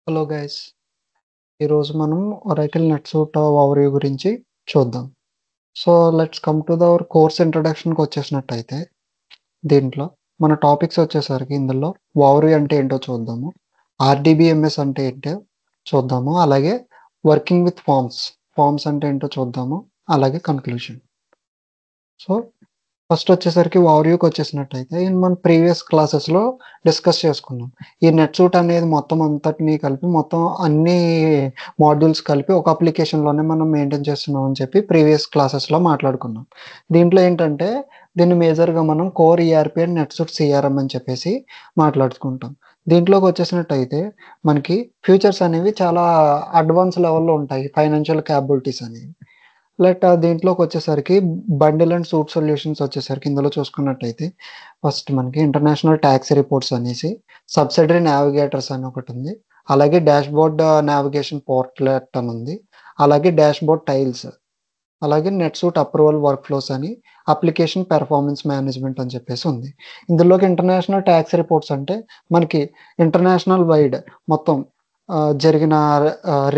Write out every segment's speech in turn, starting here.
Hello guys! ఈరోజు మనం Oracle నెట్‌సూట్ overview గురించి చూద్దాం. So, let's come to our course ఇంట్రడక్షన్‌కొచ్చేసినట్టయితే, దీంట్లో మన టాపిక్స్ వచ్చేసరికి ఇందులో ఓవర్‌వ్యూ అంటే ఏంటో చూద్దాము. ఆర్‌డీబీఎంఎస్ అంటే ఏంటో చూద్దాము. అలాగే వర్కింగ్ విత్ ఫార్మ్స్ అంటే ఏంటో చూద్దాము. అలాగే కన్క్లూజన్. సో, ఫస్ట్ వచ్చేసరికి ఓవర్‌వ్యూకొచ్చేసినట్టయితే మన ప్రీవియస్ క్లాసెస్‌లో డిస్కస్ చేసుకున్నాం. ఈ నెట్‌సూట్ అనేది మొత్తం అంతటిని కలిపి మొత్తం అన్నీ మాడ్యూల్స్ కలిపి ఒక అప్లికేషన్‌లోనే మనం మెయింటైన్ చేస్తున్నాం అని చెప్పి ప్రీవియస్ క్లాసెస్‌లో మాట్లాడుకున్నాం. దీంట్లో ఏంటంటే దీన్ని మేజర్‌గా మనం కోర్ ఈఆర్‌పీ అండ్ నెట్‌సూట్ సీఆర్‌ఎం అని చెప్పేసి మాట్లాడుకుంటాం. దీంట్లోకొచ్చేసినట్టయితే మనకి ఫీచర్స్ అనేవి చాలా అడ్వాన్స్ లెవెల్‌లో ఉంటాయి. ఫైనాన్షియల్ కేపబిలిటీస్ అనేవి. దీంట్లోకొచ్చేసరికి బండిల్ అండ్ సూట్ సొల్యూషన్స్ వచ్చేసరికి ఇందులో చూసుకున్నట్టయితే, ఫస్ట్ మనకి ఇంటర్నేషనల్ టాక్స్ రిపోర్ట్స్ అనేసి, సబ్సిడరీ నావిగేటర్స్ అని ఒకటుంది. అలాగే డాష్‌బోర్డ్ నావిగేషన్ పోర్ట్‌లెట్ అనుంది. అలాగే డాష్‌బోర్డ్ టైల్స్, అలాగే నెట్‌సూట్ అప్రూవల్ వర్క్ ఫ్లోస్ అని, అప్లికేషన్ పెర్ఫార్మన్స్ మేనేజ్మెంట్ అని చెప్పేసి ఉంది. ఇందులోకి ఇంటర్నేషనల్ టాక్స్ రిపోర్ట్స్ అంటే మనకి ఇంటర్నేషనల్ వైడ్ మొత్తం జరిగిన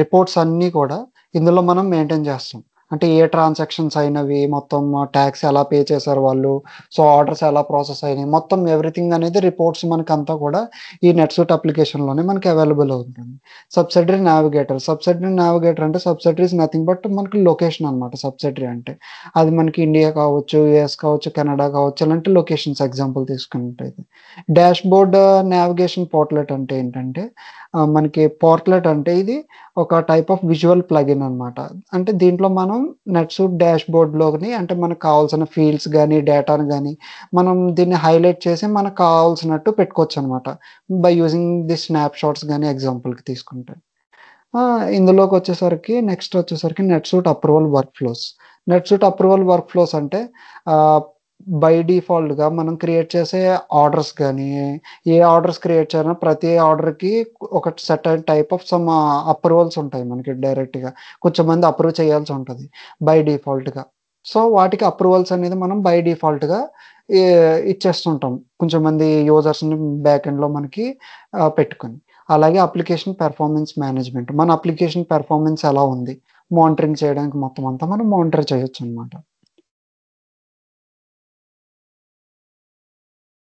రిపోర్ట్స్ అన్నీ కూడా ఇందులో మనం మెయింటైన్ చేస్తాం. అంటే ఏ ట్రాన్సాక్షన్స్ అయినవి, మొత్తం టాక్స్ ఎలా పే చేశారు వాళ్ళు, సో ఆర్డర్స్ ఎలా ప్రాసెస్ అయినాయి, మొత్తం ఎవ్రీథింగ్ అనేది రిపోర్ట్స్ మనకంతా కూడా ఈ నెట్‌సూట్ అప్లికేషన్‌లోనే మనకి అవైలబుల్ అవుతుంది. సబ్సిడరీ నావిగేటర్ అంటే సబ్సిడరీ ఈస్ నథింగ్ బట్ మనకి లొకేషన్ అనమాట సబ్సిడరీ అంటే. అది మనకి ఇండియా కావచ్చు, యూఎస్ కావచ్చు, కెనడా కావచ్చు, ఇలాంటి లొకేషన్స్ ఎగ్జాంపుల్ తీసుకున్నట్టయితే. డాష్‌బోర్డ్ నావిగేషన్ పోర్ట్‌లెట్ అంటే ఏంటంటే మనకి పోర్ట్‌లెట్ అంటే ఇది ఒక టైప్ ఆఫ్ విజువల్ ప్లగిన్ అనమాట. అంటే దీంట్లో మనం నెట్‌సూట్ డాష్‌బోర్డ్‌లోని అంటే మనకు కావాల్సిన ఫీల్డ్స్ గాని, డేటాను గాని మనం దీన్ని హైలైట్ చేసి మనకు కావాల్సినట్టు పెట్టుకోవచ్చనమాట. By using the snapshots గాని ఎగ్జాంపుల్‌కి తీసుకుంటే. ఇందులోకొచ్చేసరికి నెక్స్ట్ వచ్చేసరికి NetSuite approval workflows. NetSuite approval workflows అంటే ఆహ్, బై డిఫాల్ట్‌గా మనం క్రియేట్ చేసే ఆర్డర్స్ గాని, ఏ ఆర్డర్స్ క్రియేట్ చేయాలన్నా ప్రతి ఆర్డర్‌కి ఒక సెర్టైన్ టైప్ ఆఫ్ అప్రూవల్స్ ఉంటాయి మనకి డైరెక్ట్‌గా. కొంచెం మంది అప్రూవ్ చేయాల్సుంటది బై డిఫాల్ట్‌గా. సో, వాటికి అప్రూవల్స్ అనేది మనం బై డిఫాల్ట్‌గా ఈ ఇచ్చేస్తుంటాం. కొంచెం మంది యూజర్స్‌ని బ్యాక్ ఎండ్‌లో మనకి పెట్టుకొని. అలాగే అప్లికేషన్ పెర్ఫార్మన్స్ మేనేజ్మెంట్. మన అప్లికేషన్ పెర్ఫార్మన్స్ ఎలా ఉంది? మానిటరింగ్ చేయడానికి మొత్తం అంతా మనం మానిటర్ చేయొచ్చనమాట.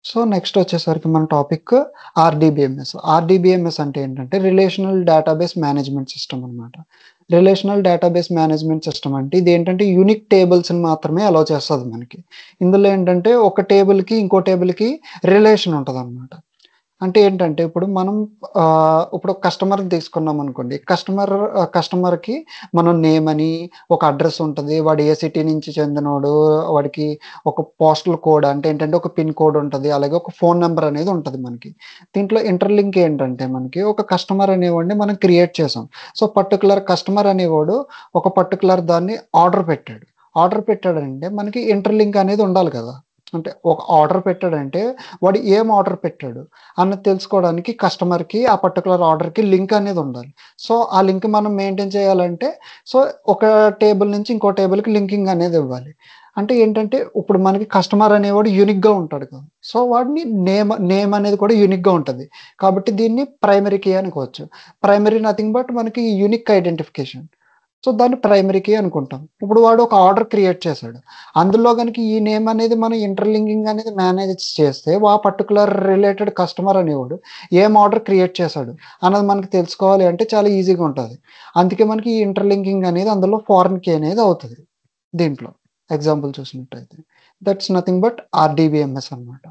సో, నెక్స్ట్ వచ్చేసరికి మన టాపిక్ ఆర్‌డీబీఎంఎస్. ఆర్‌డీబీఎంఎస్ అంటే ఏంటంటే రిలేషనల్ డేటాబేస్ మేనేజ్మెంట్ సిస్టమ్ అనమాట. రిలేషనల్ డేటాబేస్ మేనేజ్మెంట్ సిస్టమ్ అంటే ఇదేంటంటే యూనిక్ టేబుల్స్‌ని మాత్రమే అలౌ చేస్తది మనకి. ఇందులో ఏంటంటే ఒక టేబుల్‌కి, ఇంకో టేబుల్‌కి రిలేషన్ ఉంటదనమాట. అంటే ఏంటంటే, ఇప్పుడు మనం ఇప్పుడు కస్టమర్‌ని తీసుకున్నామనుకోండి. కస్టమర్‌కి మనం నేమ్ అని, ఒక అడ్రెస్ ఉంటది. వాడు ఏ సిటీ నుంచి చెందినోడు, వాడికి ఒక పోస్టల్ కోడ్ అంటే ఏంటంటే, ఒక పిన్ కోడ్ ఉంటది. అలాగే ఒక ఫోను నంబర్ అనేది ఉంటది మనకి. దీంట్లో ఇంటర్‌లింక్ ఏంటంటే మనకి ఒక కస్టమర్ అనేవాడిని మనం క్రియేట్ చేసాం. సో, పర్టిక్యులర్ కస్టమర్ అనేవాడు ఒక పర్టిక్యులర్ దాన్ని ఆర్డర్ పెట్టాడు. ఆర్డర్ పెట్టాడంటే మనకి ఇంటర్‌లింక్ అనేది ఉండాలి కదా! అంటే ఒక ఆర్డర్ పెట్టాడంటే వాడు ఏం ఆర్డర్ పెట్టాడు అన్నది తెలుసుకోవడానికి కస్టమర్‌కి ఆ పర్టిక్యులర్ ఆర్డర్‌కి లింక్ అనేది ఉండాలి. సో, ఆ లింక్ మనం మెయింటైన్ చేయాలంటే సో, ఒక టేబుల్ నుంచి ఇంకో టేబుల్‌కి లింకింగ్ అనేది ఇవ్వాలి. అంటే ఏంటంటే ఇప్పుడు మనకి కస్టమర్ అనేవాడు యూనిక్‌గా ఉంటాడు కదా! సో, వాడిని నేమ్ అనేది కూడా యూనిక్‌గా ఉంటది. కాబట్టి దీన్ని ప్రైమరీ కీ అనుకోవచ్చు. ప్రైమరీ నథింగ్ బట్ మనకి యూనిక్ ఐడెంటిఫికేషన్. సో, దాన్ని ప్రైమరీ కీ అనుకుంటాం. ఇప్పుడు వాడు ఒక ఆర్డర్ క్రియేట్ చేశాడు. అందులో గనుక ఈ నేమ్ అనేది మనం ఇంటర్‌లింకింగ్ అనేది మేనేజ్ చేస్తే, పర్టిక్యులర్ రిలేటెడ్ కస్టమర్ అనేవాడు ఏం ఆర్డర్ క్రియేట్ చేశాడు అన్నది మనకు తెలుసుకోవాలి అంటే చాలా ఈజీగా ఉంటది. అందుకే మనకి ఈ ఇంటర్‌లింకింగ్ అనేది అందులో ఫారెన్ కీ అనేది అవుతది దీంట్లో. ఎగ్జాంపుల్ చూసినట్టయితే. దట్స్ నథింగ్ బట్ ఆర్‌డీబీఎంఎస్ అన్నమాట.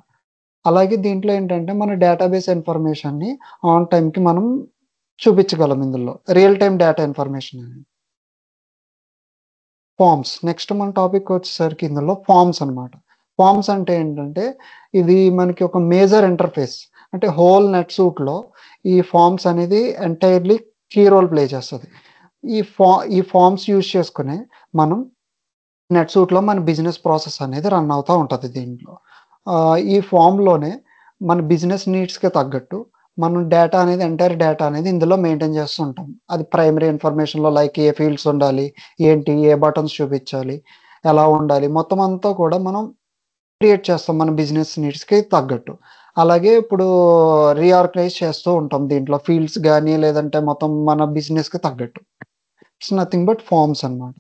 అలాగే దీంట్లో ఏంటంటే మన డేటాబేస్ ఇన్ఫర్మేషన్‌ని ఆన్ టైమ్‌కి మనం చూపించగలం ఇందులో. రియల్ టైమ్ డేటా ఇన్ఫర్మేషన్ అని. నెక్స్ట్ మన టాపిక్ వచ్చేసరికి ఇందులో ఫార్మ్స్ అనమాట. ఫార్మ్స్ అంటే ఏంటంటే, ఇది మనకి ఒక మేజర్ ఇంటర్‌ఫేస్. అంటే హోల్ నెట్‌సూట్‌లో ఈ ఫార్మ్స్ అనేది ఎంటైర్‌లీ కీ రోల్ ప్లే చేస్తది. ఈ ఫార్మ్స్ యూజ్ చేసుకొనే మనం నెట్‌సూట్‌లో మన బిజినెస్ ప్రాసెస్ అనేది రన్ అవుతా ఉంటది దీంట్లో. ఈ ఫార్మ్‌లోనే మన బిజినెస్ నీడ్స్‌కి తగ్గట్టు మనం డేటా అనేది ఎంటైర్ డేటా అనేది ఇందులో మెయింటైన్ చేస్తూ ఉంటాం. అది ప్రైమరీ ఇన్ఫర్మేషన్‌లో లైక్ ఏ ఫీల్డ్స్ ఉండాలి, ఏంటి, ఏ బటన్స్ చూపించాలి, ఎలా ఉండాలి, మొత్తం అంతా కూడా మనం క్రియేట్ చేస్తాం మన బిజినెస్ నీడ్స్‌కి తగ్గట్టు. అలాగే ఇప్పుడు రీఆర్గనైజ్ చేస్తూ ఉంటాం దీంట్లో ఫీల్డ్స్ గాని, లేదంటే మొత్తం మన బిజినెస్‌కి తగ్గట్టు. ఇట్స్ నథింగ్ బట్ ఫార్మ్స్ అన్నమాట.